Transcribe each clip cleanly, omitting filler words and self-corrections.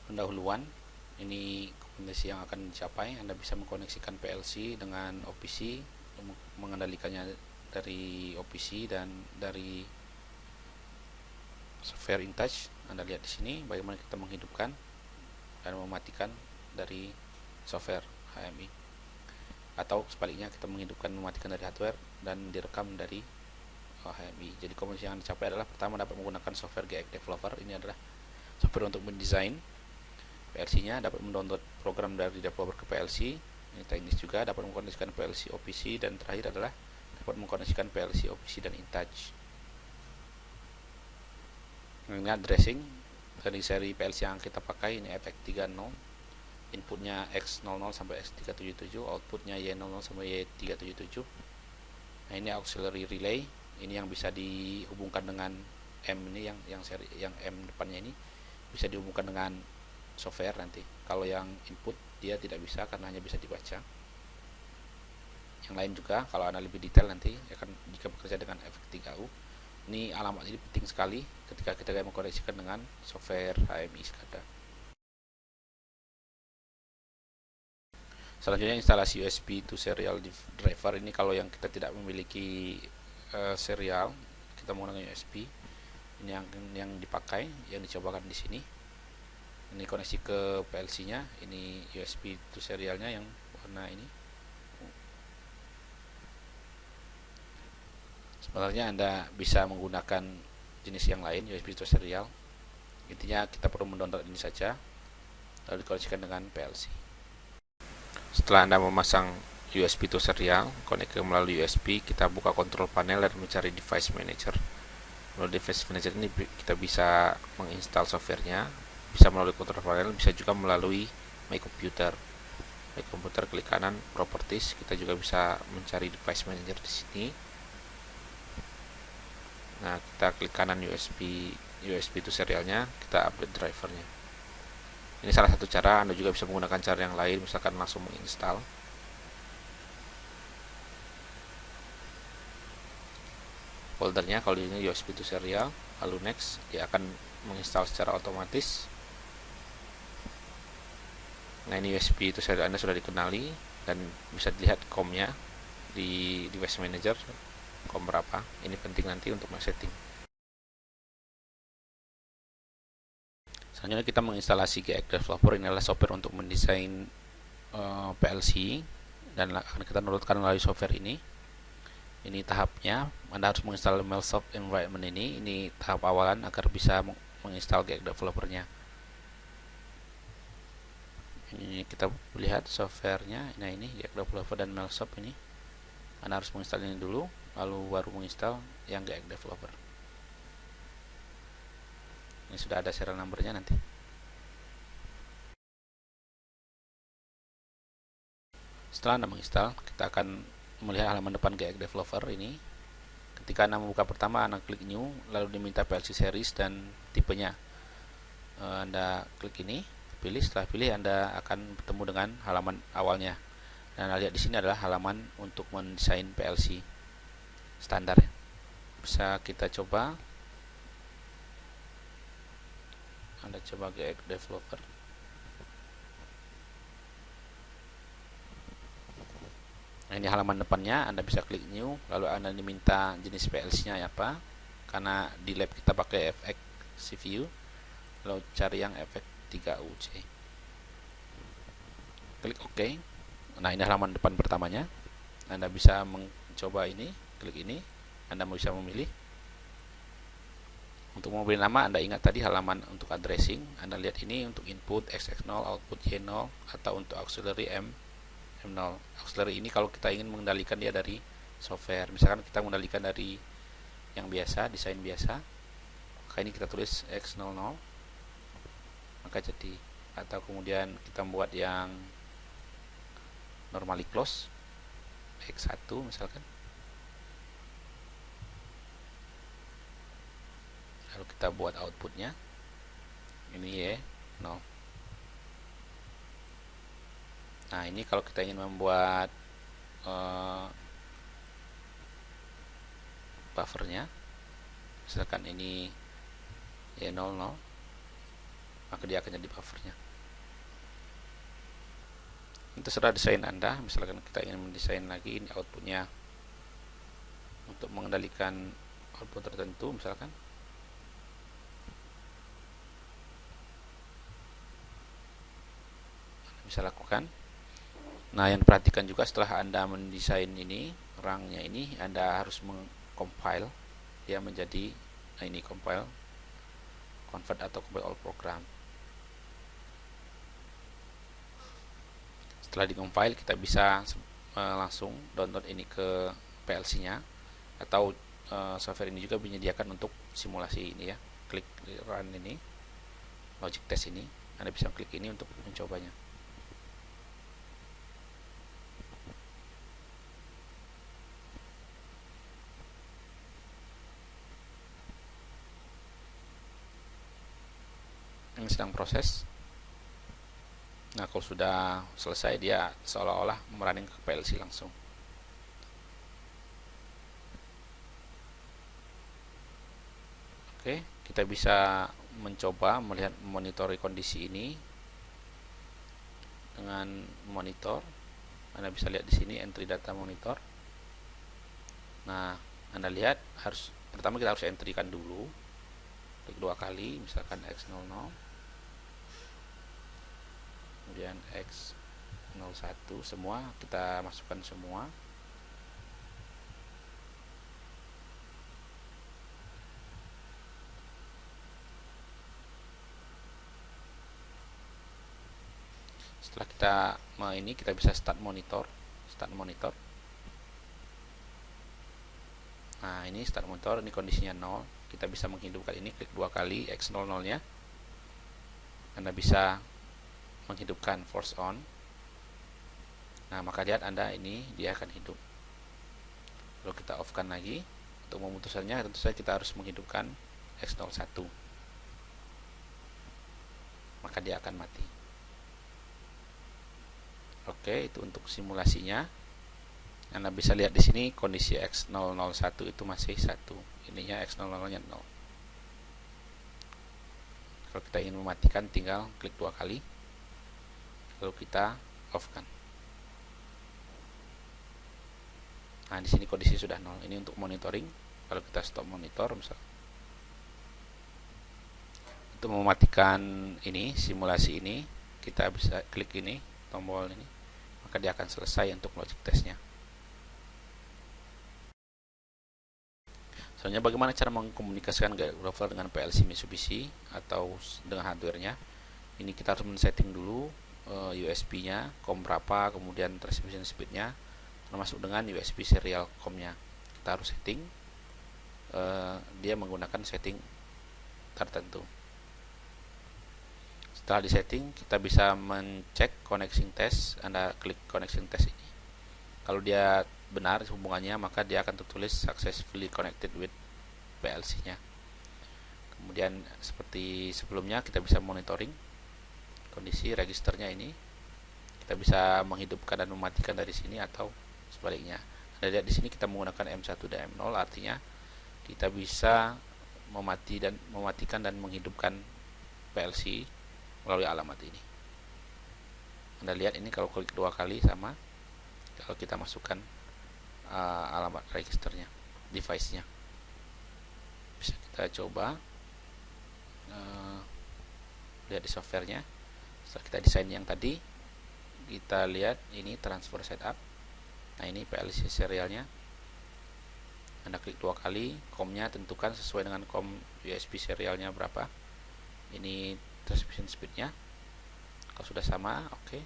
pendahuluan. Ini kompetensi yang akan dicapai. Anda bisa mengkoneksikan PLC dengan OPC, mengendalikannya dari OPC dan dari software InTouch. Anda lihat di sini bagaimana kita menghidupkan dan mematikan dari software HMI, atau sebaliknya kita menghidupkan mematikan dari hardware dan direkam dari HMI. Jadi kompetensi yang dicapai adalah pertama, dapat menggunakan software GX Developer. Ini adalah software untuk mendesain PLC-nya, dapat mendownload program dari developer ke PLC. Ini teknis juga, dapat mengkoneksikan PLC OPC, dan terakhir adalah dapat mengkoneksikan PLC OPC dan InTouch. Ini addressing dari seri PLC yang kita pakai, ini FX30, inputnya X00 sampai X377, outputnya Y00 sampai Y377. Nah, ini auxiliary relay, ini yang bisa dihubungkan dengan M ini, yang M depannya ini bisa dihubungkan dengan software nanti. Kalau yang input dia tidak bisa karena hanya bisa dibaca. Yang lain juga kalau Anda lebih detail nanti akan jika bekerja dengan FX3U. Ini alamat ini penting sekali ketika kita mengkoneksikan dengan software HMI SCADA. Selanjutnya instalasi USB to serial driver. Ini kalau yang kita tidak memiliki serial, kita menggunakan USB. Ini yang dipakai, yang dicobakan di sini. Ini koneksi ke PLC-nya. Ini USB to serialnya yang warna ini. Sebenarnya Anda bisa menggunakan jenis yang lain USB to serial. Intinya kita perlu mendownload ini saja, lalu dikoneksikan dengan PLC. Setelah Anda memasang USB to serial, connect melalui USB, kita buka control panel dan mencari device manager. Melalui device manager ini kita bisa menginstal softwarenya, bisa melalui control panel, bisa juga melalui My Computer. My Computer, klik kanan properties, kita juga bisa mencari device manager di sini. Nah, kita klik kanan USB to serialnya, kita update drivernya. Ini salah satu cara. Anda juga bisa menggunakan cara yang lain, misalkan langsung menginstal. Foldernya kalau ini USB to serial, lalu next, dia akan menginstal secara otomatis. Nah, ini USB to serial Anda sudah dikenali dan bisa dilihat COM-nya di device manager, COM berapa. Ini penting nanti untuk setting. Selanjutnya kita menginstalasi GX Developer. Ini adalah software untuk mendesain PLC dan akan kita downloadkan melalui software ini. Ini tahapnya, Anda harus menginstal MLSoft environment ini. Ini tahap awalan agar bisa menginstal GX Developer-nya. Ini kita lihat softwarenya. Nah, ini GX Developer dan MLSoft ini. Anda harus menginstal ini dulu, lalu baru menginstal yang GX Developer. Ini sudah ada serial numbernya nanti. Setelah Anda menginstal, kita akan melihat halaman depan GX Developer ini. Ketika Anda membuka pertama, Anda klik new, lalu diminta PLC series dan tipenya. Anda klik ini, pilih. Setelah pilih, Anda akan bertemu dengan halaman awalnya. Dan Anda lihat di sini adalah halaman untuk mendesain PLC standar. Bisa kita coba. Anda coba GX Developer. Nah, ini halaman depannya. Anda bisa klik new, lalu Anda diminta jenis PLC-nya apa. Karena di lab kita pakai FX CPU, lalu cari yang FX3UC. Klik OK. Nah, ini halaman depan pertamanya. Anda bisa mencoba ini, klik ini. Anda bisa memilih. Untuk memilih nama, Anda ingat tadi halaman untuk addressing. Anda lihat ini untuk input XX0, output Y0, atau untuk auxiliary M0. Auxiliary ini kalau kita ingin mengendalikan dia dari software. Misalkan kita mengendalikan dari yang biasa, desain biasa, maka ini kita tulis X00, maka jadi. Atau kemudian kita membuat yang normally close, X1 misalkan. Lalu kita buat outputnya, ini Y0. Nah, ini kalau kita ingin membuat buffernya, misalkan ini Y00, maka dia akan jadi buffernya. Itu terserah desain Anda. Misalkan kita ingin mendesain lagi, ini outputnya untuk mengendalikan output tertentu, misalkan bisa lakukan. Nah, yang perhatikan juga setelah Anda mendesain ini, rangnya ini, Anda harus mengcompile dia menjadi, nah ini compile, convert atau compile all program. Setelah di-compile, kita bisa langsung download ini ke PLC-nya, atau software ini juga menyediakan untuk simulasi ini ya. Klik run ini, logic test ini, Anda bisa klik ini untuk mencobanya. Ini sedang proses. Nah, kalau sudah selesai, dia seolah-olah merunning ke PLC langsung. Oke, kita bisa mencoba melihat monitori kondisi ini dengan monitor. Anda bisa lihat di sini entry data monitor. Nah, Anda lihat pertama kita harus entrykan dulu. Klik 2 kali, misalkan X00. Kemudian X01, semua kita masukkan semua. Setelah kita bisa start monitor. Nah, ini start monitor, ini kondisinya 0. Kita bisa menghidupkan ini, klik 2 kali X00 nya. Anda bisa menghidupkan force on. Nah, maka lihat Anda ini dia akan hidup. Lalu kita off-kan lagi. Untuk memutuskannya tentu saja kita harus menghidupkan X01. Maka dia akan mati. Oke, itu untuk simulasinya. Anda bisa lihat di sini kondisi X001 itu masih 1. Ininya X00 nya 0. Kalau kita ingin mematikan, tinggal klik 2 kali. Lalu kita off-kan. Nah, di sini kondisi sudah 0. Ini untuk monitoring. Kalau kita stop monitor, misal untuk mematikan ini, simulasi ini, kita bisa klik ini, tombol ini, maka dia akan selesai untuk logic testnya. Soalnya bagaimana cara mengkomunikasikan guide driver dengan PLC Mitsubishi atau dengan hardware-nya? Ini kita harus men-setting dulu USB-nya, COM berapa, kemudian transmission speed-nya, termasuk dengan USB serial COM-nya. Kita harus setting, dia menggunakan setting tertentu. Setelah disetting, kita bisa mencek connecting test. Anda klik connecting test ini. Kalau dia benar hubungannya, maka dia akan tertulis successfully connected with PLC-nya. Kemudian seperti sebelumnya, kita bisa monitoring kondisi registernya ini. Kita bisa menghidupkan dan mematikan dari sini atau sebaliknya. Anda lihat di sini kita menggunakan M1 dan M0, artinya kita bisa mematikan dan menghidupkan PLC melalui alamat ini. Anda lihat ini kalau klik 2 kali sama kalau kita masukkan alamat registernya, device-nya. Bisa kita coba lihat di softwarenya. Setelah kita desain yang tadi, kita lihat ini transfer setup. Nah, ini PLC serialnya. Anda klik 2 kali, COM-nya tentukan sesuai dengan COM USB serialnya berapa. Ini transmission speed-nya. Kalau sudah sama, oke.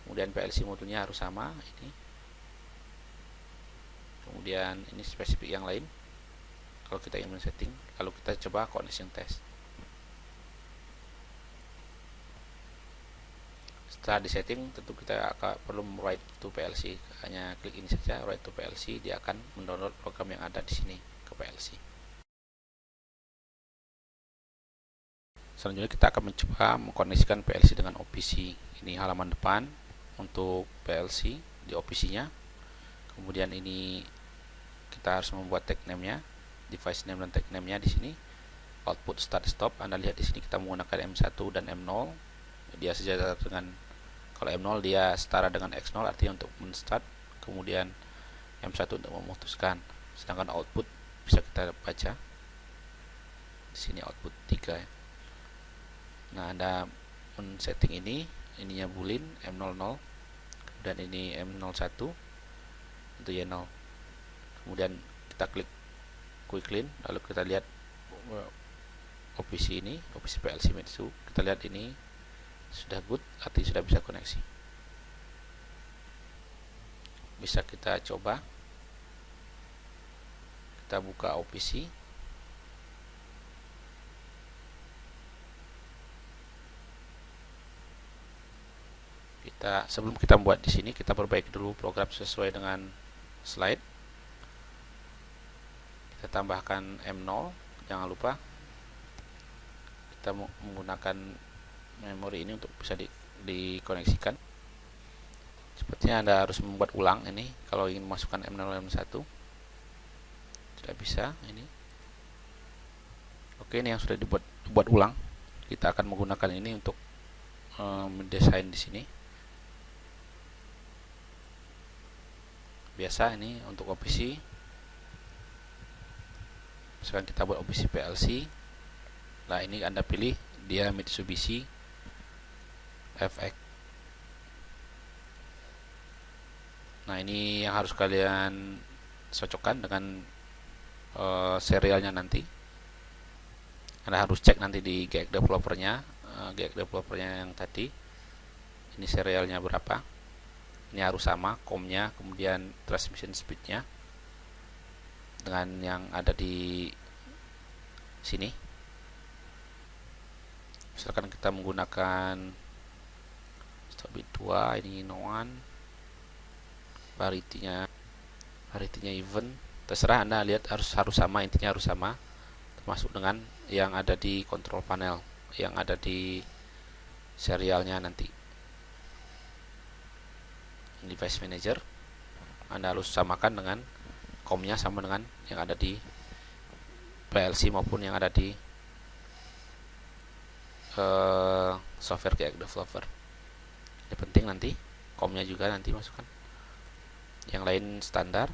Kemudian PLC modulnya harus sama ini. Kemudian ini spesifik yang lain. Kalau kita ingin men-setting, kalau kita coba connection test. Setelah disetting, tentu kita akan perlu write to PLC. Hanya klik ini saja, write to PLC, dia akan mendownload program yang ada di sini ke PLC. Selanjutnya kita akan mencoba mengkoneksikan PLC dengan OPC. Ini halaman depan untuk PLC di OPC-nya. Kemudian ini kita harus membuat tag name-nya, device name dan tag name-nya di sini. output start stop. Anda lihat di sini kita menggunakan M1 dan M0. Dia sejajar dengan, kalau M0 dia setara dengan X0 artinya untuk men-start, kemudian M1 untuk memutuskan. Sedangkan output bisa kita baca di sini output 3 ya. Nah, Anda men-setting ininya boolean M00, dan ini M01 untuk Y0. Kemudian kita klik quick clean, lalu kita lihat OPC ini, OPC PLC Mitsu. Kita lihat ini sudah good, artinya sudah bisa koneksi. Bisa kita coba, kita buka OPC. Sebelum kita membuat di sini, kita perbaiki dulu program sesuai dengan slide. Kita tambahkan M0, jangan lupa kita menggunakan memori ini untuk bisa dikoneksikan. Sepertinya Anda harus membuat ulang ini kalau ingin memasukkan M0 M1. Tidak bisa ini. Oke, ini yang sudah dibuat ulang. Kita akan menggunakan ini untuk mendesain di sini. Biasa ini untuk OPC. Sekarang kita buat OPC PLC. Nah, ini Anda pilih dia Mitsubishi FX. Nah, ini yang harus kalian cocokkan dengan serialnya nanti. Anda harus cek nanti di GX developernya, yang tadi. Ini serialnya berapa? Ini harus sama COM-nya, kemudian transmission speed-nya dengan yang ada di sini. Misalkan kita menggunakan stop bit 2, ini no one, parity-nya even, terserah Anda lihat, harus sama, intinya harus sama, termasuk dengan yang ada di control panel, yang ada di serialnya nanti. Device manager Anda harus samakan dengan COM-nya sama dengan yang ada di PLC maupun yang ada di software GX developer. Ini penting nanti COM-nya juga nanti masukkan. Yang lain standar.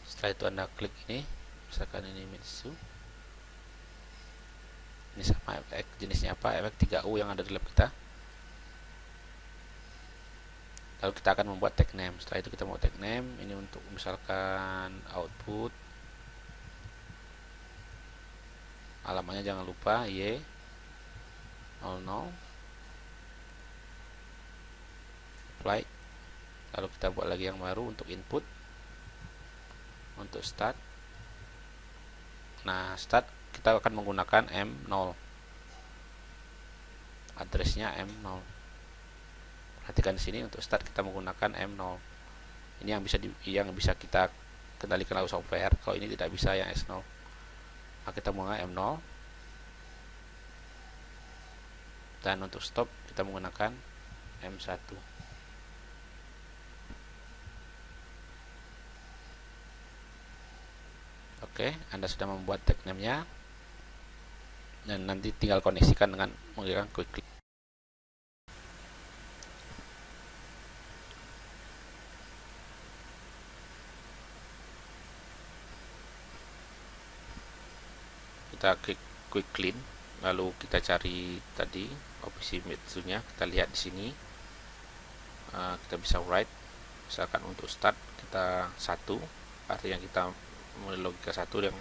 Setelah itu Anda klik ini, misalkan ini Mitsu. Ini sama efek, jenisnya apa? Efek 3U yang ada di lab kita. Lalu kita akan membuat tag name. Setelah itu kita mau tag name. Ini untuk misalkan output. Alamatnya jangan lupa Y00. Apply. Lalu kita buat lagi yang baru untuk input. Untuk start. Nah, start kita akan menggunakan M0. Addressnya M0. Perhatikan di sini untuk start kita menggunakan M0. Ini yang bisa kita kendalikan lewat software. Kalau ini tidak bisa yang S0. Nah, kita menggunakan M0. Dan untuk stop kita menggunakan M1. Oke, Anda sudah membuat tag name-nya. Dan nanti tinggal koneksikan dengan menggunakan quick click. Kita klik quick clean, lalu kita cari tadi OPC Mitsu-nya, kita lihat di sini. Kita bisa write, misalkan untuk start kita 1, artinya kita memilih logika 1 yang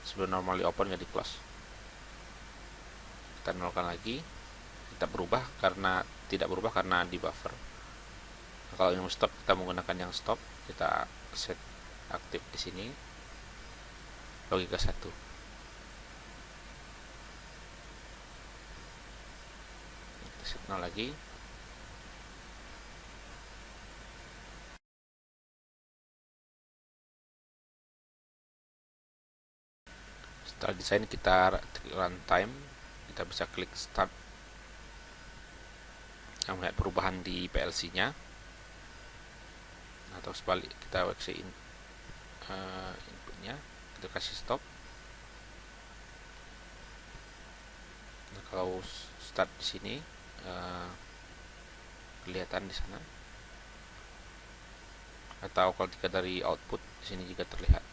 sebelum normally open jadi close. Kita nolkan lagi, kita tidak berubah karena di buffer. Nah, kalau yang stop kita menggunakan yang stop, kita set aktif di sini logika 1. Signal lagi. Setelah desain kita runtime, kita bisa klik start yang melihat perubahan di PLC-nya, atau sebalik kita WX inputnya, Kita kasih stop. Nah, kalau start di sini kelihatan di sana, atau kalau jika dari output di sini juga terlihat.